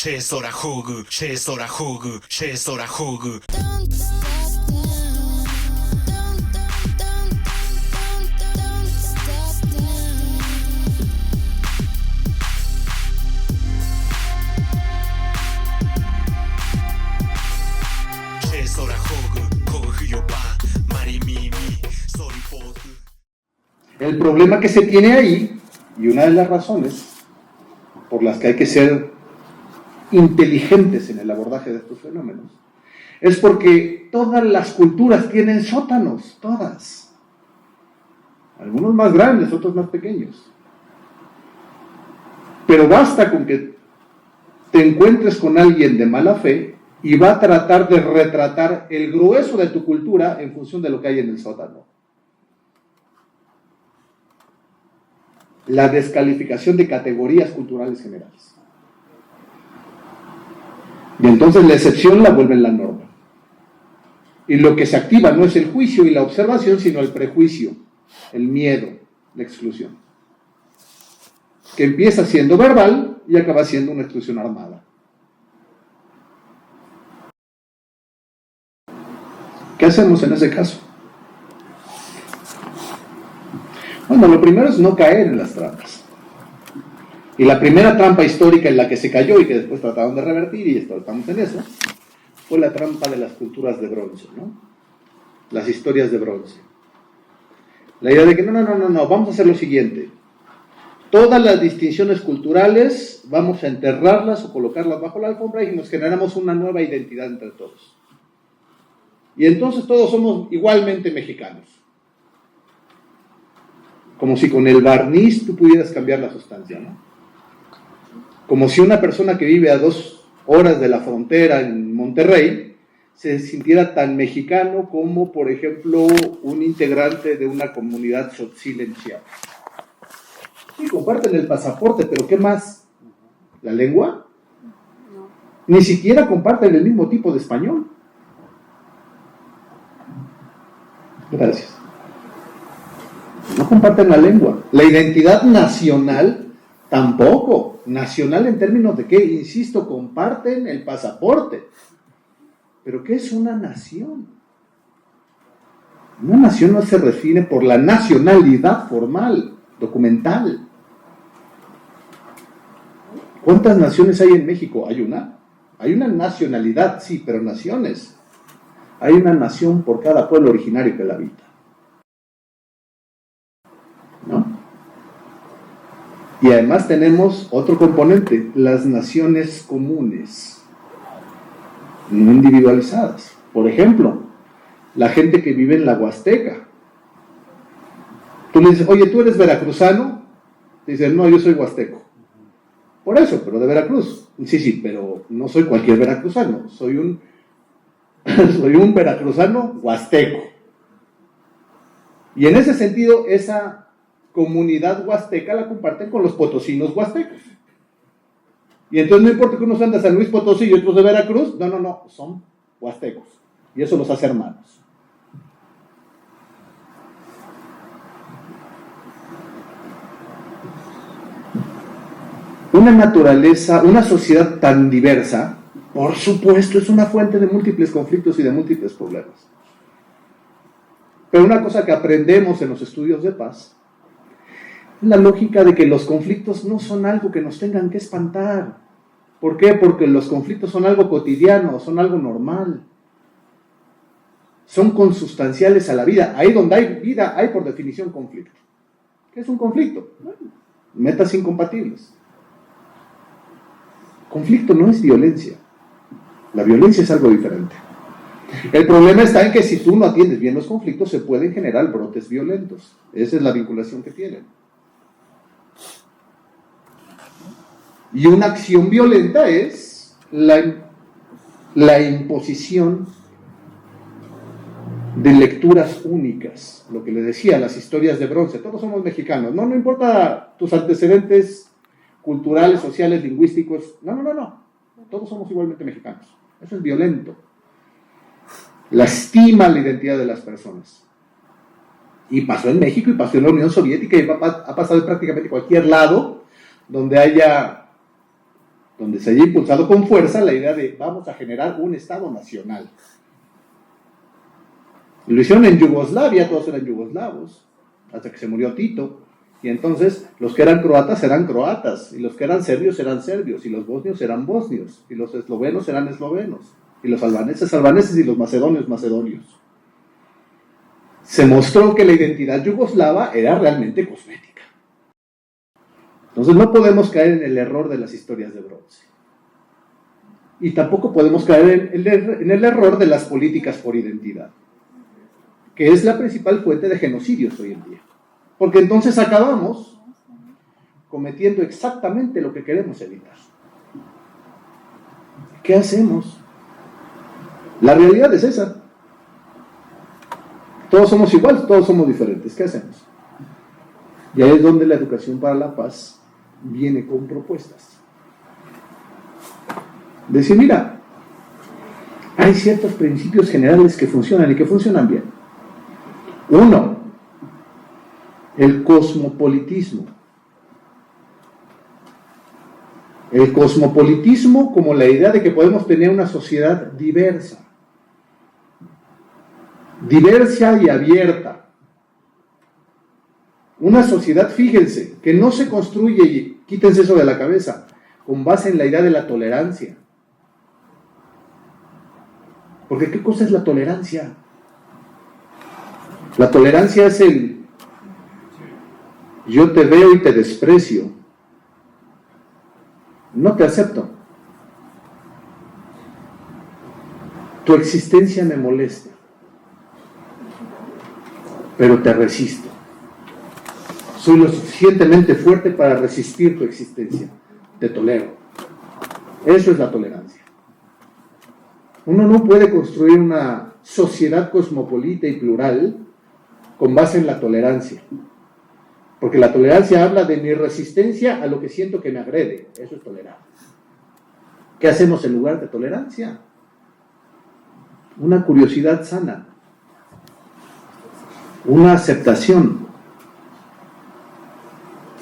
Shesora Hogu, Shesora Hogu, Shesora Hogu. El problema que se tiene ahí, y una de las razones por las que hay que ser inteligentes en el abordaje de estos fenómenos, es porque todas las culturas tienen sótanos, todas. Algunos más grandes, otros más pequeños. Pero basta con que te encuentres con alguien de mala fe y va a tratar de retratar el grueso de tu cultura en función de lo que hay en el sótano. La descalificación de categorías culturales generales. Y entonces la excepción la vuelve la norma. Y lo que se activa no es el juicio y la observación, sino el prejuicio, el miedo, la exclusión. Que empieza siendo verbal y acaba siendo una exclusión armada. ¿Qué hacemos en ese caso? Bueno, lo primero es no caer en las trampas. Y la primera trampa histórica en la que se cayó y que después trataron de revertir, y estamos en eso, fue la trampa de las culturas de bronce, ¿no? Las historias de bronce. La idea de que no, vamos a hacer lo siguiente. Todas las distinciones culturales vamos a enterrarlas o colocarlas bajo la alfombra y nos generamos una nueva identidad entre todos. Y entonces todos somos igualmente mexicanos. Como si con el barniz tú pudieras cambiar la sustancia, ¿no? Como si una persona que vive a 2 horas de la frontera en Monterrey se sintiera tan mexicano como, por ejemplo, un integrante de una comunidad tzotzil en Chiapas. Sí, comparten el pasaporte, pero ¿qué más? ¿La lengua? No. Ni siquiera comparten el mismo tipo de español. Gracias. No comparten la lengua. La identidad nacional tampoco. Nacional en términos de qué, insisto, comparten el pasaporte. Pero ¿qué es una nación? Una nación no se define por la nacionalidad formal, documental. ¿Cuántas naciones hay en México? ¿Hay una? Hay una nacionalidad, sí, pero naciones. Hay una nación por cada pueblo originario que la habita. ¿No? Y además tenemos otro componente, las naciones comunes, no individualizadas. Por ejemplo, la gente que vive en la Huasteca. Tú le dices, oye, ¿tú eres veracruzano? Te dicen, no, yo soy huasteco. Por eso, pero de Veracruz. Sí, pero no soy cualquier veracruzano, soy un veracruzano huasteco. Y en ese sentido, esa comunidad huasteca la comparten con los potosinos huastecos. Y entonces no importa que unos sean de San Luis Potosí y otros de Veracruz, no, son huastecos. Y eso los hace hermanos. Una naturaleza, una sociedad tan diversa, por supuesto, es una fuente de múltiples conflictos y de múltiples problemas. Pero una cosa que aprendemos en los estudios de paz es la lógica de que los conflictos no son algo que nos tengan que espantar. ¿Por qué? Porque los conflictos son algo cotidiano, son algo normal. Son consustanciales a la vida. Ahí donde hay vida, hay por definición conflicto. ¿Qué es un conflicto? Bueno, metas incompatibles. Conflicto no es violencia. La violencia es algo diferente. El problema está en que si tú no atiendes bien los conflictos, se pueden generar brotes violentos. Esa es la vinculación que tienen. Y una acción violenta es la imposición de lecturas únicas. Lo que le decía, las historias de bronce. Todos somos mexicanos. No importa tus antecedentes culturales, sociales, lingüísticos. No. Todos somos igualmente mexicanos. Eso es violento. Lastima la identidad de las personas. Y pasó en México y pasó en la Unión Soviética y ha pasado en prácticamente cualquier lado donde haya donde se haya impulsado con fuerza la idea de vamos a generar un Estado nacional. Lo hicieron en Yugoslavia, todos eran yugoslavos, hasta que se murió Tito, y entonces los que eran croatas, y los que eran serbios, y los bosnios eran bosnios, y los eslovenos eran eslovenos, y los albaneses, y los macedonios. Se mostró que la identidad yugoslava era realmente cosmética. Entonces no podemos caer en el error de las historias de bronce. Y tampoco podemos caer en el error de las políticas por identidad, que es la principal fuente de genocidios hoy en día. Porque entonces acabamos cometiendo exactamente lo que queremos evitar. ¿Qué hacemos? La realidad es esa. Todos somos iguales, todos somos diferentes. ¿Qué hacemos? Y ahí es donde la educación para la paz viene con propuestas. Decir, mira, hay ciertos principios generales que funcionan y que funcionan bien. Uno, el cosmopolitismo. El cosmopolitismo como la idea de que podemos tener una sociedad diversa y abierta. Una sociedad, fíjense, que no se construye, y quítense eso de la cabeza, con base en la idea de la tolerancia. Porque ¿qué cosa es la tolerancia? La tolerancia es el yo te veo y te desprecio. No te acepto. Tu existencia me molesta, pero te resisto. Soy lo suficientemente fuerte para resistir tu existencia. Te tolero. Eso es la tolerancia. Uno no puede construir una sociedad cosmopolita y plural con base en la tolerancia. Porque la tolerancia habla de mi resistencia a lo que siento que me agrede. Eso es tolerar. ¿Qué hacemos en lugar de tolerancia? Una curiosidad sana. Una aceptación.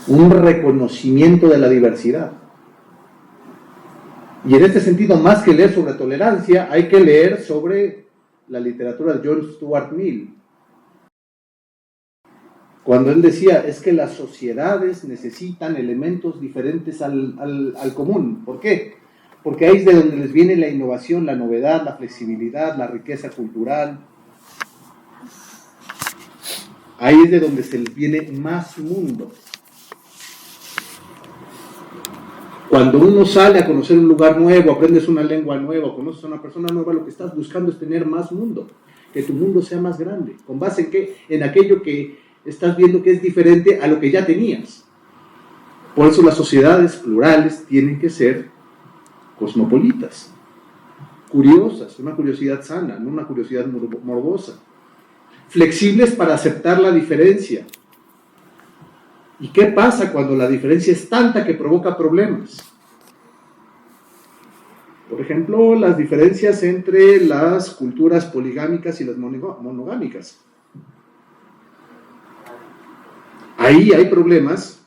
Un reconocimiento de la diversidad. Y en este sentido, más que leer sobre tolerancia, hay que leer sobre la literatura de John Stuart Mill. Cuando él decía, es que las sociedades necesitan elementos diferentes al común. ¿Por qué? Porque ahí es de donde les viene la innovación, la novedad, la flexibilidad, la riqueza cultural. Ahí es de donde se les viene más mundo. Cuando uno sale a conocer un lugar nuevo, aprendes una lengua nueva, conoces a una persona nueva, lo que estás buscando es tener más mundo, que tu mundo sea más grande. ¿Con base en qué? En aquello que estás viendo que es diferente a lo que ya tenías. Por eso las sociedades plurales tienen que ser cosmopolitas, curiosas, una curiosidad sana, no una curiosidad morbosa, flexibles para aceptar la diferencia. ¿Y qué pasa cuando la diferencia es tanta que provoca problemas? Por ejemplo, las diferencias entre las culturas poligámicas y las monogámicas. Ahí hay problemas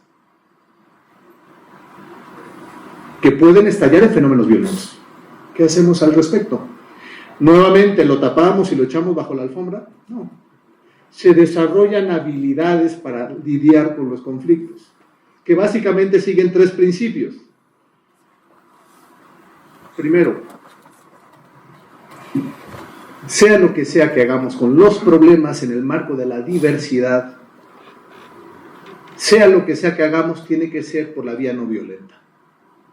que pueden estallar en fenómenos violentos. ¿Qué hacemos al respecto? ¿Nuevamente lo tapamos y lo echamos bajo la alfombra? No. Se desarrollan habilidades para lidiar con los conflictos, que básicamente siguen tres principios. Primero, sea lo que sea que hagamos con los problemas en el marco de la diversidad, sea lo que sea que hagamos, tiene que ser por la vía no violenta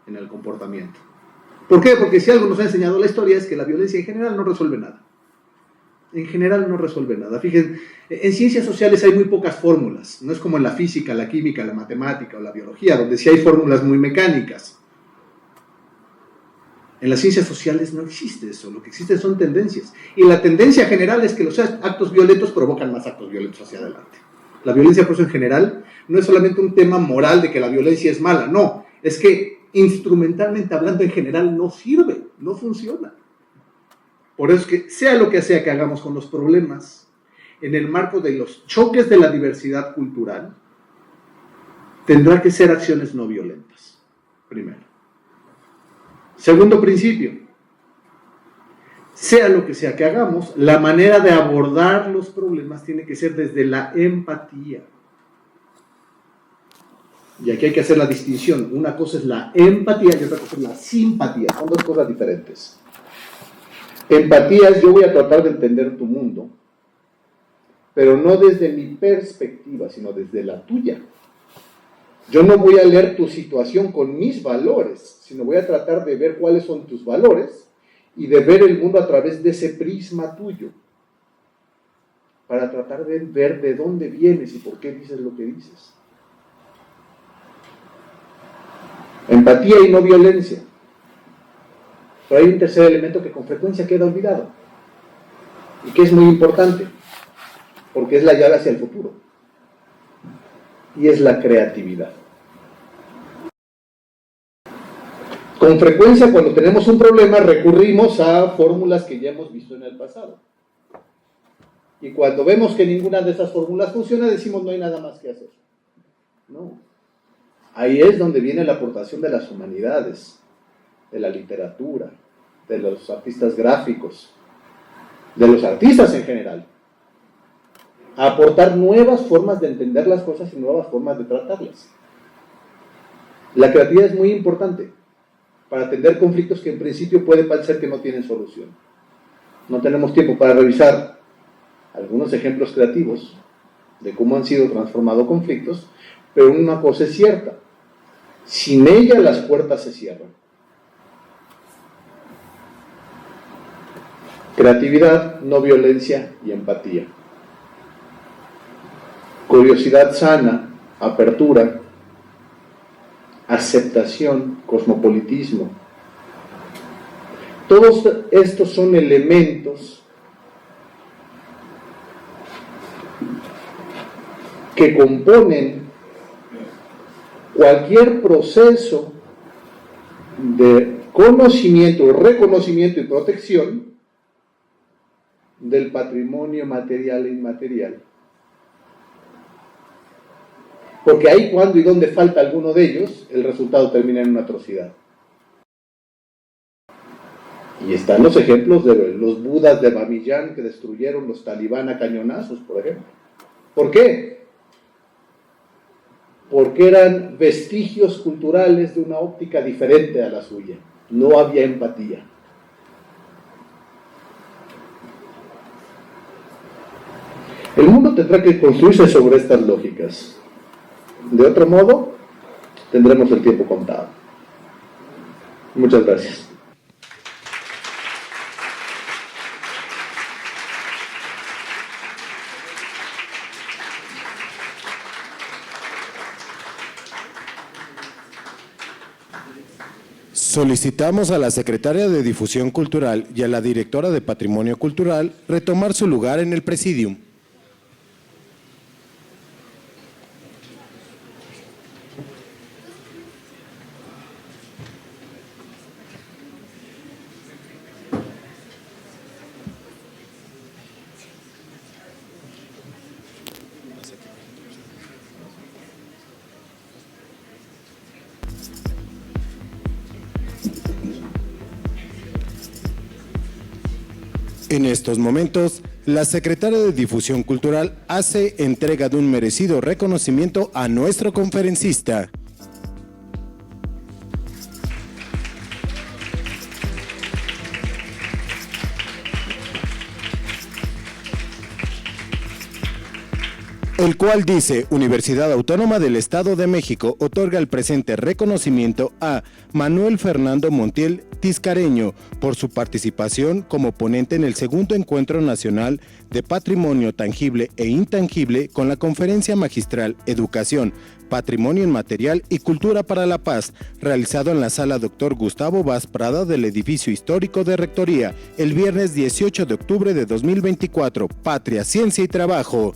en el comportamiento. ¿Por qué? Porque si algo nos ha enseñado la historia es que la violencia en general no resuelve nada. En general no resuelve nada. Fíjense, en ciencias sociales hay muy pocas fórmulas. No es como en la física, la química, la matemática o la biología, donde sí hay fórmulas muy mecánicas. En las ciencias sociales no existe eso. Lo que existe son tendencias. Y la tendencia general es que los actos violentos provocan más actos violentos hacia adelante. La violencia, por eso, en general, no es solamente un tema moral de que la violencia es mala. No, es que instrumentalmente hablando en general no sirve, no funciona. Por eso es que sea lo que sea que hagamos con los problemas, en el marco de los choques de la diversidad cultural, tendrá que ser acciones no violentas, primero. Segundo principio, sea lo que sea que hagamos, la manera de abordar los problemas tiene que ser desde la empatía. Y aquí hay que hacer la distinción. Una cosa es la empatía y otra cosa es la simpatía. Son dos cosas diferentes. Empatía es: yo voy a tratar de entender tu mundo, pero no desde mi perspectiva, sino desde la tuya. Yo no voy a leer tu situación con mis valores, sino voy a tratar de ver cuáles son tus valores y de ver el mundo a través de ese prisma tuyo, para tratar de ver de dónde vienes y por qué dices lo que dices. Empatía y no violencia. Pero hay un tercer elemento que con frecuencia queda olvidado y que es muy importante, porque es la llave hacia el futuro, y es la creatividad. Con frecuencia, cuando tenemos un problema, recurrimos a fórmulas que ya hemos visto en el pasado. Y cuando vemos que ninguna de esas fórmulas funciona, decimos: no hay nada más que hacer. No. Ahí es donde viene la aportación de las humanidades, de la literatura, de los artistas gráficos, de los artistas en general. A aportar nuevas formas de entender las cosas y nuevas formas de tratarlas. La creatividad es muy importante para atender conflictos que en principio puede parecer que no tienen solución. No tenemos tiempo para revisar algunos ejemplos creativos de cómo han sido transformados conflictos, pero una cosa es cierta: sin ella las puertas se cierran. Creatividad, no violencia y empatía. Curiosidad sana, apertura, aceptación, cosmopolitismo. Todos estos son elementos que componen cualquier proceso de conocimiento, reconocimiento y protección del patrimonio material e inmaterial. Porque ahí, cuando y donde falta alguno de ellos, el resultado termina en una atrocidad. Y están los ejemplos de los budas de Bamiyan que destruyeron los talibán a cañonazos, por ejemplo. ¿Por qué? Porque eran vestigios culturales de una óptica diferente a la suya. No había empatía. El mundo tendrá que construirse sobre estas lógicas. De otro modo, tendremos el tiempo contado. Muchas gracias. Solicitamos a la Secretaria de Difusión Cultural y a la Directora de Patrimonio Cultural retomar su lugar en el Presidium. En estos momentos, la Secretaria de Difusión Cultural hace entrega de un merecido reconocimiento a nuestro conferencista. El cual dice: Universidad Autónoma del Estado de México otorga el presente reconocimiento a Manuel Fernando Montiel Tiscareño por su participación como ponente en el segundo Encuentro Nacional de Patrimonio Tangible e Intangible con la Conferencia Magistral Educación, Patrimonio Inmaterial y Cultura para la Paz, realizado en la Sala Dr. Gustavo Vaz Prada del Edificio Histórico de Rectoría, el viernes 18 de octubre de 2024. Patria, Ciencia y Trabajo.